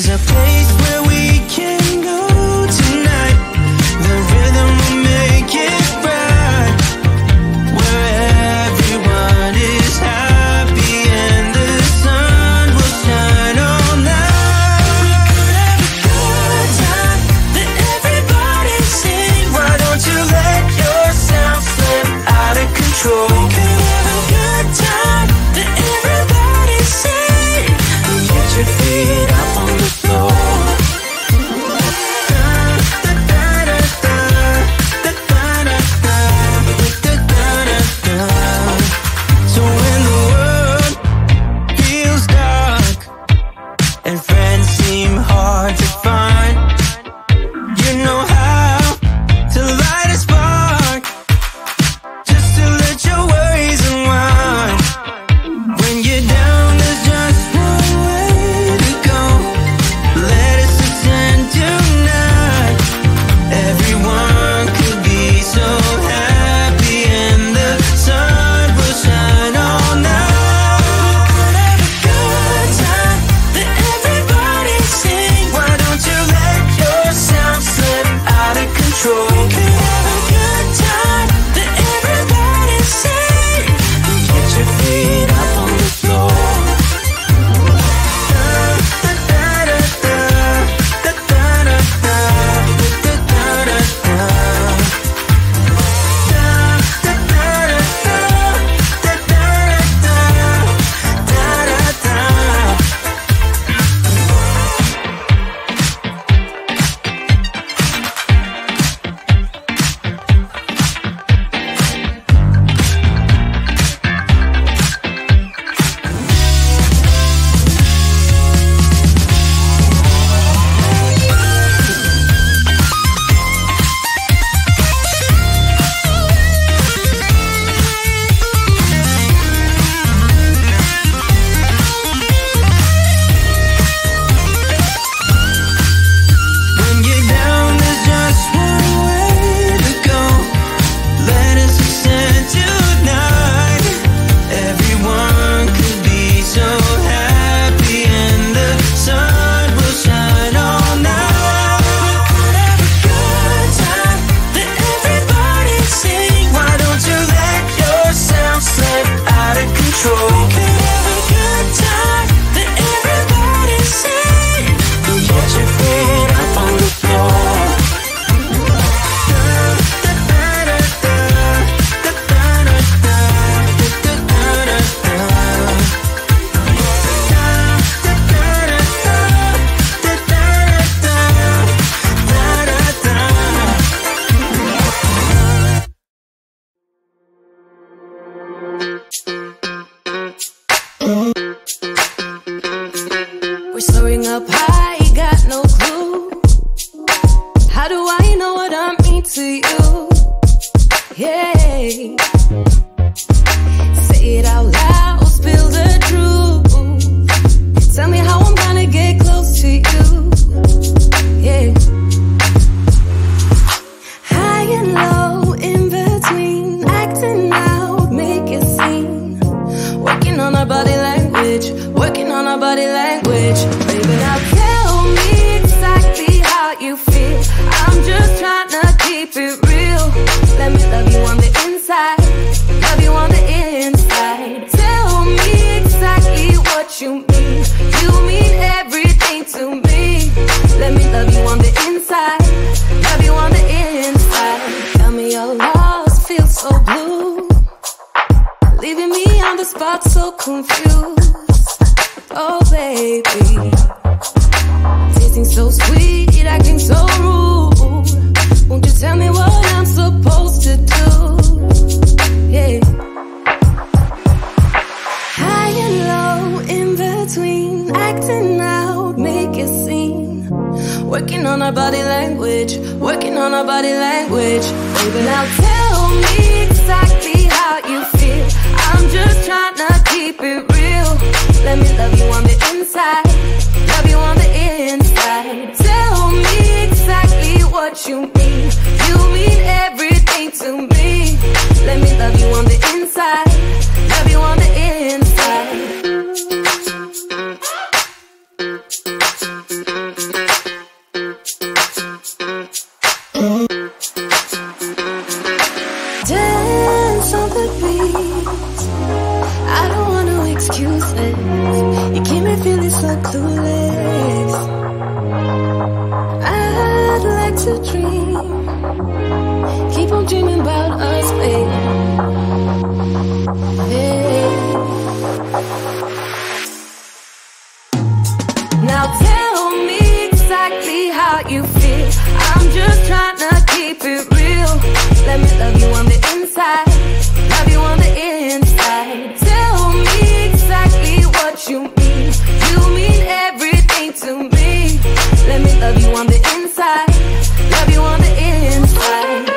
There's a place where we can go tonight. The rhythm will make it right, where everyone is happy and the sun will shine all night. We could have a good time that everybody sings. Why don't you let yourself slip out of control? We could have a good time that everybody sings. And get your feet up on the floor. So when the world feels dark and friends seem hard to find, you know how to light a spark, just to let your worries unwind. When you're down, there's just one way to go. Let us ascend tonight. Everyone could be so happy and the sun will shine all night. We could have a good time that everybody sings. Why don't you let yourself slip out of control? We could have a good time that everybody sings. And get your feet up on the floor. When you're down, there's just one way to go. Let us ascend tonight. Everyone could be so happy and the sun will shine all night. We could have a good time that everybody sings. Why don't you let yourself slip out of control? We could have a good time that everybody sings. And get your feet up on the floor. We're soaring up high, got no clue. How do I know what I mean to you? Yeah. Say it out loud, spill the truth. Tell me how I'm gonna get close to you. Yeah. High and low, in between, acting out, make it seem. Working on our body language, working on our body language. Baby, now tell me exactly how you feel. I'm just trying to keep it real. Let me love you on the inside, love you on the inside. Tell me exactly what you mean. You mean everything to me. Let me love you on the inside, love you on the inside. Tell me you're lost, feel so blue, leaving me on the spot so confused. Oh baby, tasting so sweet, acting so rude. Won't you tell me what I'm supposed to do? Yeah. High and low, in between, acting out, make it scene. Working on our body language, working on our body language. Baby, now tell me exactly how you feel. I'm just trying to keep it real. Let me love you on the inside, love you on the inside. Tell me exactly what you mean. You mean everything to me. Let me love you on the inside, love you on the inside. 2 legs. I'd like to dream, keep on dreaming about us, babe. Hey. Now tell me exactly how you feel. I'm just trying to keep it real. Let me love you on the inside, love you on the inside. Tell me exactly what you mean. You mean everything to me. Let me love you on the inside, love you on the inside.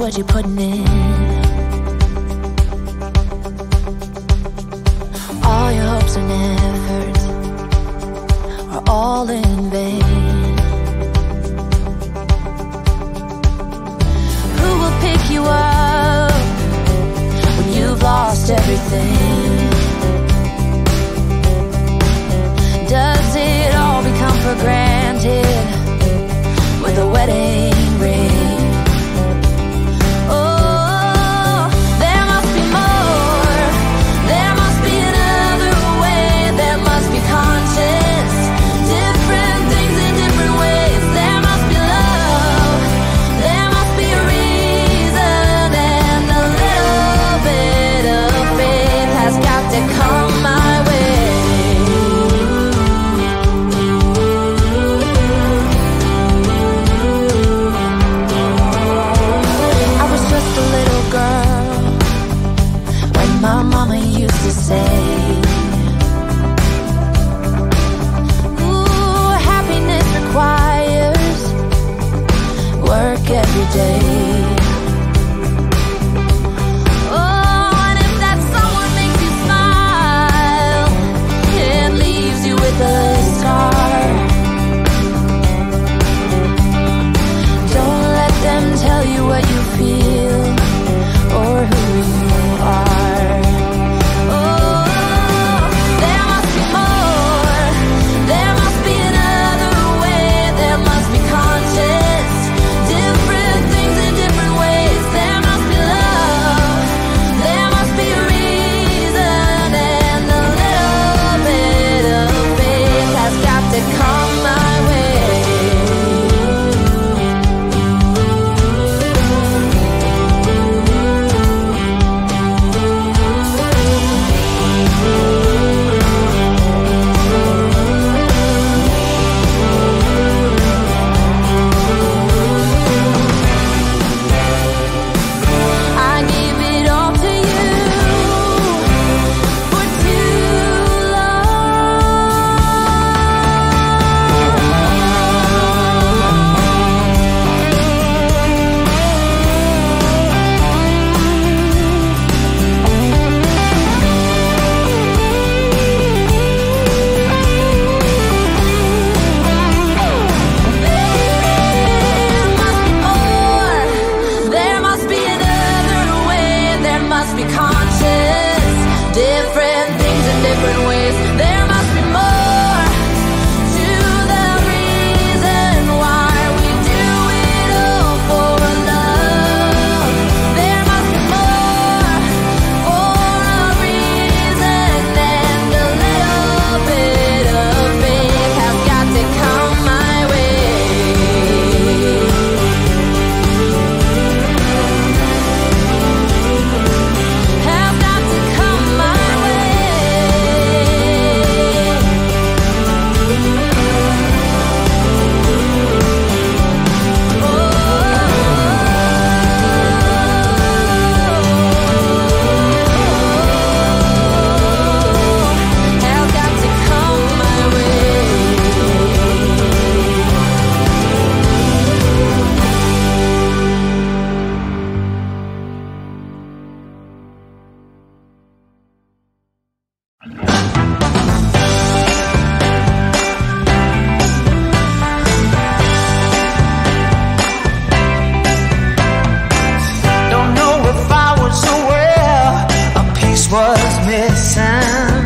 what you're putting in. All your hopes and efforts are all in vain. Who will pick you up when you've lost everything? everything? Does it all become for granted with a wedding ring? Oh, there must be more. There must be another way. There must be conscious, different things in different ways. There must be love. There must be a reason, and a little bit of faith has got to come my way. My mama used to say, ooh, happiness requires work every day. Oh, and if that someone makes you smile and leaves you with a scar, don't let them tell you what you feel or who you are. Was missing.